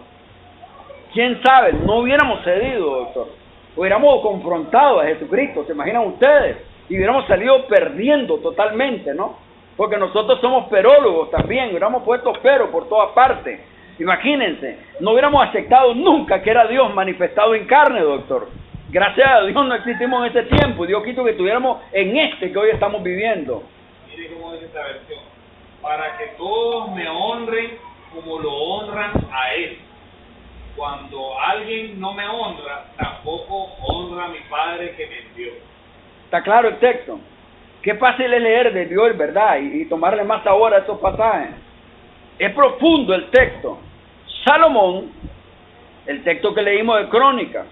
¿Quién sabe? No hubiéramos cedido, doctor. Hubiéramos confrontado a Jesucristo, ¿se imaginan ustedes? Y hubiéramos salido perdiendo totalmente, ¿no? Porque nosotros somos perólogos también, hubiéramos puesto pero por todas partes. Imagínense, no hubiéramos aceptado nunca que era Dios manifestado en carne, doctor. Gracias a Dios no existimos en ese tiempo. Dios quiso que estuviéramos en este que hoy estamos viviendo. Mire cómo dice esta versión. Para que todos me honren como lo honran a Él. Cuando alguien no me honra, tampoco honra a mi Padre que me envió. ¿Está claro el texto? Qué fácil es leer de Dios, ¿verdad? Y tomarle más sabor a estos pasajes. Es profundo el texto. Salomón, el texto que leímos de Crónicas,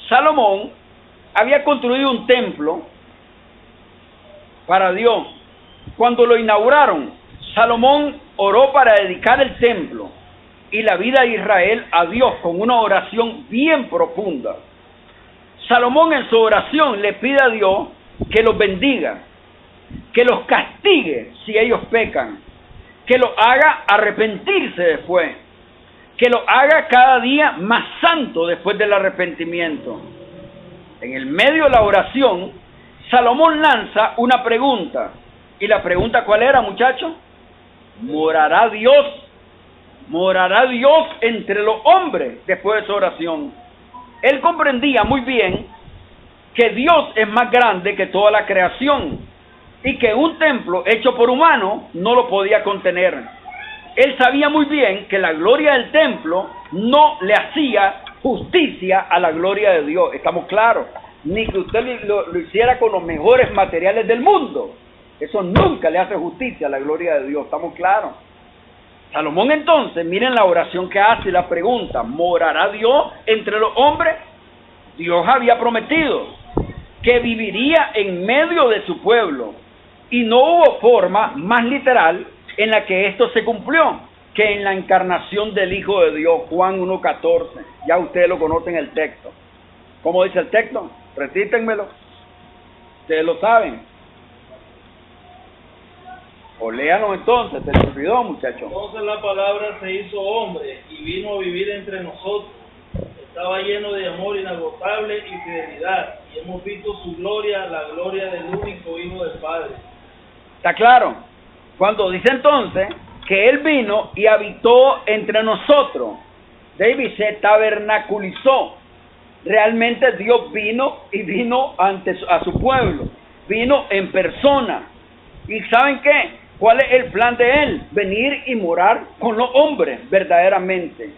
Salomón había construido un templo para Dios. Cuando lo inauguraron, Salomón oró para dedicar el templo y la vida de Israel a Dios con una oración bien profunda. Salomón en su oración le pide a Dios que los bendiga, que los castigue si ellos pecan, que los haga arrepentirse después. que lo haga cada día más santo después del arrepentimiento. En el medio de la oración, Salomón lanza una pregunta. ¿Y la pregunta cuál era, muchachos? ¿Morará Dios entre los hombres después de su oración? Él comprendía muy bien que Dios es más grande que toda la creación y que un templo hecho por humanos no lo podía contener. Él sabía muy bien que la gloria del templo no le hacía justicia a la gloria de Dios, estamos claros, ni que usted lo hiciera con los mejores materiales del mundo. Eso nunca le hace justicia a la gloria de Dios, estamos claros. Salomón entonces, miren la oración que hace y la pregunta, ¿morará Dios entre los hombres? Dios había prometido que viviría en medio de su pueblo y no hubo forma más literal en la que esto se cumplió que en la encarnación del Hijo de Dios, Juan 1:14. Ya ustedes lo conocen el texto. ¿Cómo dice el texto? Recítenmelo. Ustedes lo saben. O léanlo entonces, te lo olvidó, muchachos. Entonces la palabra se hizo hombre y vino a vivir entre nosotros. Estaba lleno de amor inagotable y fidelidad, y hemos visto su gloria, la gloria del único Hijo del Padre. ¿Está claro? Cuando dice entonces que Él vino y habitó entre nosotros, David se tabernaculizó. Realmente Dios vino y vino a su pueblo, vino en persona. ¿Y saben qué? ¿Cuál es el plan de Él? Venir y morar con los hombres verdaderamente.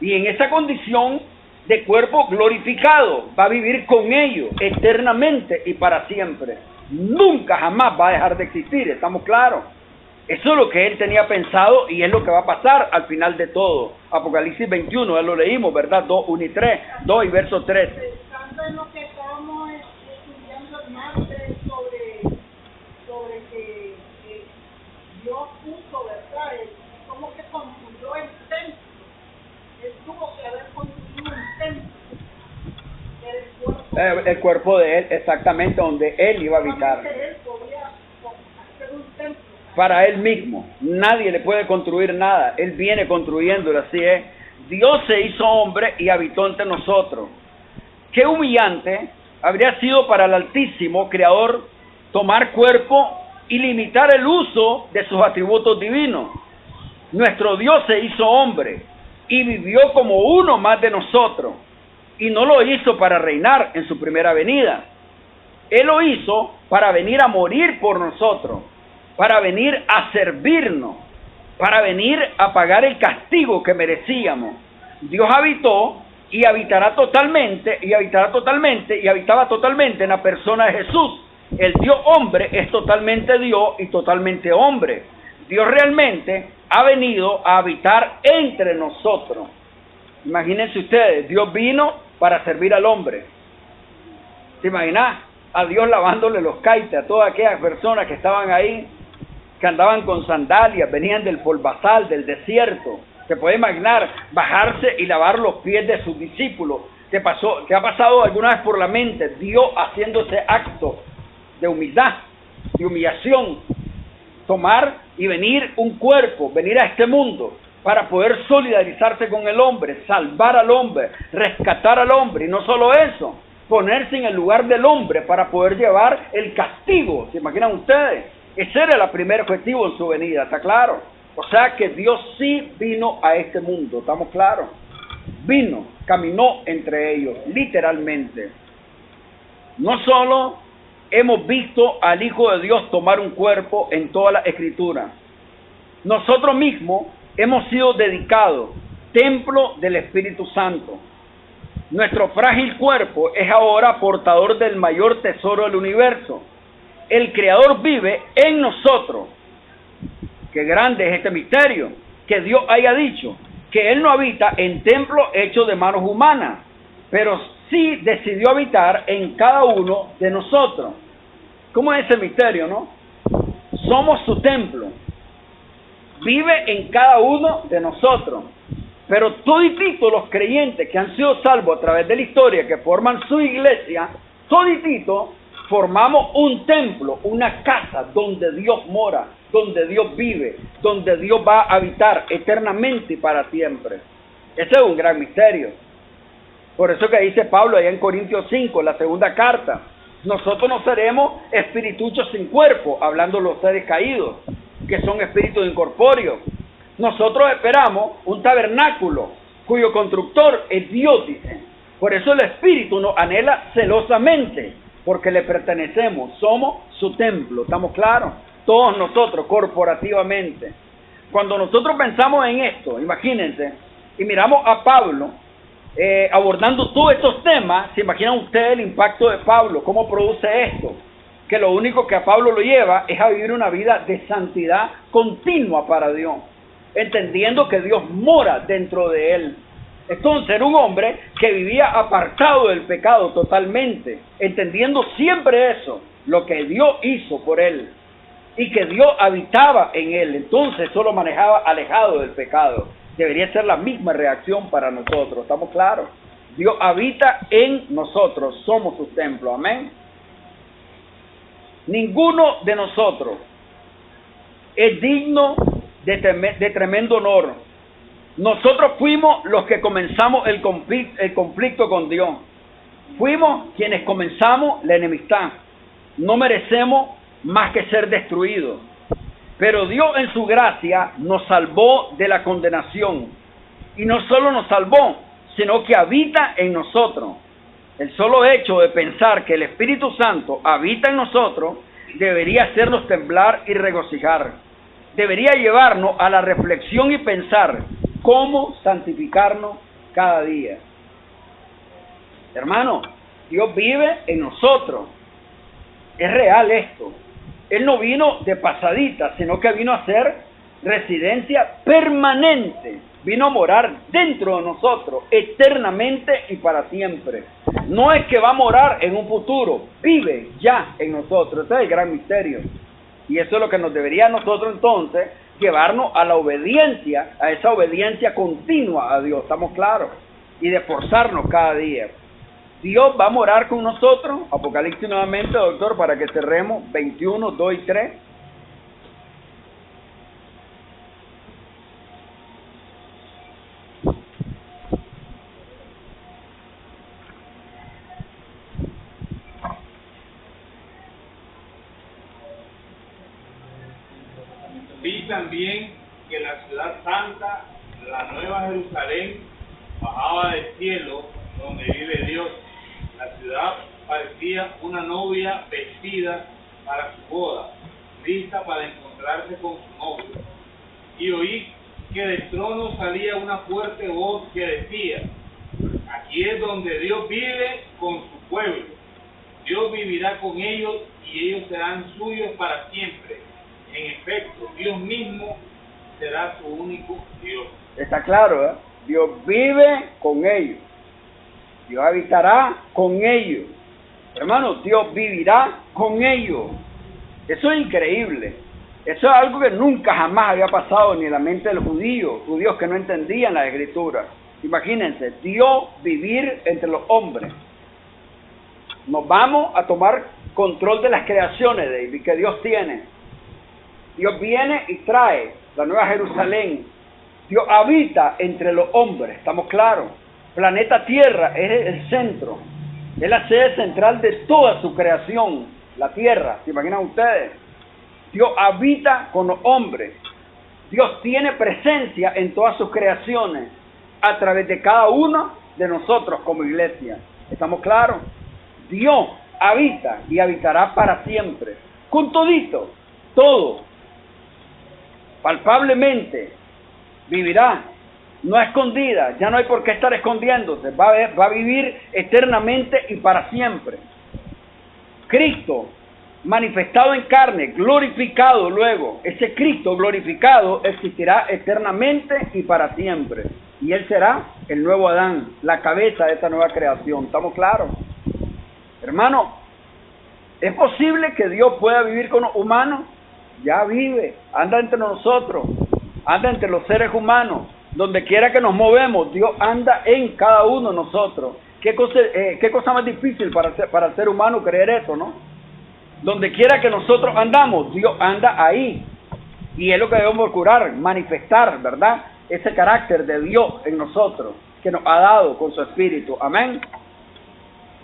Y en esa condición de cuerpo glorificado va a vivir con ellos eternamente y para siempre. Nunca jamás va a dejar de existir, ¿estamos claros? Eso es lo que Él tenía pensado y es lo que va a pasar al final de todo. Apocalipsis 21, ya lo leímos, ¿verdad? 2, 1 y 3, 2 y verso 3. Pensando en lo que estábamos estudiando antes sobre que Dios puso, ¿verdad? Como que construyó el templo. Él tuvo que haber construido un templo. El cuerpo de Él, exactamente donde Él iba a habitar. Él podía hacer un templo. Para Él mismo, nadie le puede construir nada, Él viene construyéndolo, así es. Dios se hizo hombre y habitó entre nosotros. Qué humillante habría sido para el Altísimo Creador tomar cuerpo y limitar el uso de sus atributos divinos. Nuestro Dios se hizo hombre y vivió como uno más de nosotros, y no lo hizo para reinar en su primera venida. Él lo hizo para venir a morir por nosotros, para venir a servirnos, para venir a pagar el castigo que merecíamos. Dios habitó y habitará totalmente, y habitaba totalmente en la persona de Jesús. El Dios hombre es totalmente Dios y totalmente hombre. Dios realmente ha venido a habitar entre nosotros. Imagínense ustedes, Dios vino para servir al hombre. ¿Se imaginan? A Dios lavándole los caites a todas aquellas personas que estaban ahí, que andaban con sandalias, venían del polvazal, del desierto. Se puede imaginar bajarse y lavar los pies de sus discípulos. ¿Te ha pasado alguna vez por la mente Dios haciendo ese acto de humildad, de humillación? Tomar y venir un cuerpo, venir a este mundo para poder solidarizarse con el hombre, salvar al hombre, rescatar al hombre, y no solo eso, ponerse en el lugar del hombre para poder llevar el castigo. ¿Se imaginan ustedes? Ese era el primer objetivo en su venida, ¿está claro? O sea que Dios sí vino a este mundo, ¿estamos claros? Vino, caminó entre ellos, literalmente. No solo hemos visto al Hijo de Dios tomar un cuerpo en toda la Escritura, nosotros mismos hemos sido dedicados templo del Espíritu Santo. Nuestro frágil cuerpo es ahora portador del mayor tesoro del universo. El Creador vive en nosotros. Qué grande es este misterio, que Dios haya dicho que Él no habita en templos hechos de manos humanas, pero sí decidió habitar en cada uno de nosotros. ¿Cómo es ese misterio, no? Somos su templo. Vive en cada uno de nosotros. Pero todititos los creyentes que han sido salvos a través de la historia, que forman su iglesia, todititos Formamos un templo, una casa donde Dios mora, donde Dios vive, donde Dios va a habitar eternamente y para siempre. Ese es un gran misterio. Por eso que dice Pablo allá en Corintios 5, la segunda carta, nosotros no seremos espirituchos sin cuerpo, hablando de los seres caídos, que son espíritus incorpóreos. Nosotros esperamos un tabernáculo cuyo constructor es Dios, dice. Por eso el espíritu nos anhela celosamente, porque le pertenecemos, somos su templo, ¿estamos claros? Todos nosotros, corporativamente. Cuando nosotros pensamos en esto, imagínense, y miramos a Pablo abordando todos estos temas, ¿se imaginan ustedes el impacto de Pablo? ¿Cómo produce esto? Que lo único que a Pablo lo lleva es a vivir una vida de santidad continua para Dios, entendiendo que Dios mora dentro de él. Entonces era un hombre que vivía apartado del pecado totalmente, entendiendo siempre eso, lo que Dios hizo por él, y que Dios habitaba en él. Entonces eso lo manejaba alejado del pecado. Debería ser la misma reacción para nosotros, ¿estamos claros? Dios habita en nosotros, somos su templo, amén. Ninguno de nosotros es digno de tremendo honor. Nosotros fuimos los que comenzamos el conflicto con Dios. Fuimos quienes comenzamos la enemistad. No merecemos más que ser destruidos. Pero Dios en su gracia nos salvó de la condenación. Y no solo nos salvó, sino que habita en nosotros. El solo hecho de pensar que el Espíritu Santo habita en nosotros debería hacernos temblar y regocijar. Debería llevarnos a la reflexión y pensar cómo santificarnos cada día. Hermano, Dios vive en nosotros. Es real esto. Él no vino de pasadita, sino que vino a ser residencia permanente. Vino a morar dentro de nosotros, eternamente y para siempre. No es que va a morar en un futuro, vive ya en nosotros. Ese es el gran misterio. Y eso es lo que nos debería a nosotros entonces llevarnos a la obediencia, a esa obediencia continua a Dios, ¿estamos claros? Y de esforzarnos cada día. Dios va a morar con nosotros. Apocalipsis nuevamente, doctor, para que cerremos 21, 2 y 3. Vi también que la ciudad santa, la nueva Jerusalén, bajaba del cielo donde vive Dios. La ciudad parecía una novia vestida para su boda, lista para encontrarse con su novio. Y oí que del trono salía una fuerte voz que decía: aquí es donde Dios vive con su pueblo. Dios vivirá con ellos y ellos serán suyos para siempre. En efecto, Dios mismo será su único Dios. Está claro, ¿eh? Dios vive con ellos. Dios habitará con ellos. Hermano, Dios vivirá con ellos. Eso es increíble. Eso es algo que nunca jamás había pasado ni en la mente del judío, judíos que no entendían la Escritura. Imagínense, Dios vivir entre los hombres. Nos vamos a tomar control de las creaciones, David, que Dios tiene. Dios viene y trae la nueva Jerusalén. Dios habita entre los hombres, ¿estamos claros? Planeta Tierra es el centro, es la sede central de toda su creación, la Tierra, ¿se imaginan ustedes? Dios habita con los hombres. Dios tiene presencia en todas sus creaciones, a través de cada uno de nosotros como iglesia. ¿Estamos claros? Dios habita y habitará para siempre, con todito, todo. Palpablemente vivirá, no escondida, ya no hay por qué estar escondiéndose, va a vivir eternamente y para siempre. Cristo manifestado en carne, glorificado luego, ese Cristo glorificado existirá eternamente y para siempre, y Él será el nuevo Adán, la cabeza de esta nueva creación. ¿Estamos claros? Hermano, ¿es posible que Dios pueda vivir con los humanos? Ya vive, anda entre nosotros, anda entre los seres humanos, donde quiera que nos movemos, Dios anda en cada uno de nosotros. ¿Qué cosa más difícil para el ser humano creer eso, no? Donde quiera que nosotros andamos, Dios anda ahí. Y es lo que debemos procurar, manifestar, ¿verdad? Ese carácter de Dios en nosotros, que nos ha dado con su Espíritu. Amén.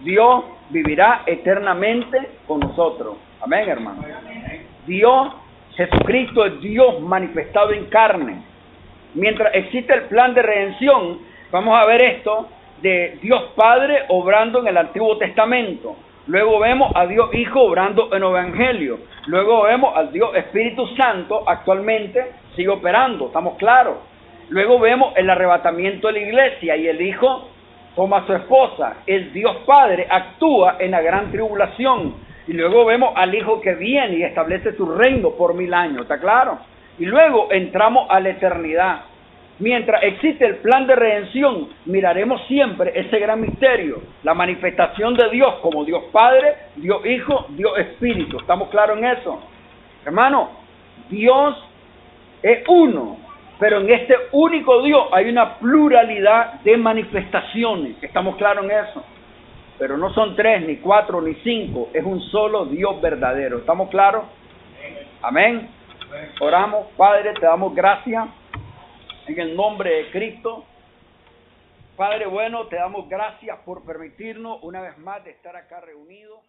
Dios vivirá eternamente con nosotros. Amén, hermano. Dios, Jesucristo es Dios manifestado en carne. Mientras existe el plan de redención, vamos a ver esto de Dios Padre obrando en el Antiguo Testamento. Luego vemos a Dios Hijo obrando en el Evangelio. Luego vemos al Dios Espíritu Santo actualmente sigue operando, estamos claros. Luego vemos el arrebatamiento de la iglesia y el Hijo toma a su esposa. El Dios Padre actúa en la gran tribulación. Y luego vemos al Hijo que viene y establece su reino por 1000 años, ¿está claro? Y luego entramos a la eternidad. Mientras existe el plan de redención, miraremos siempre ese gran misterio, la manifestación de Dios como Dios Padre, Dios Hijo, Dios Espíritu. ¿Estamos claros en eso? Hermano, Dios es uno, pero en este único Dios hay una pluralidad de manifestaciones. ¿Estamos claros en eso? Pero no son 3, ni 4, ni 5, es un solo Dios verdadero. ¿Estamos claros? Amén. Oramos. Padre, te damos gracias en el nombre de Cristo. Padre bueno, te damos gracias por permitirnos una vez más de estar acá reunidos.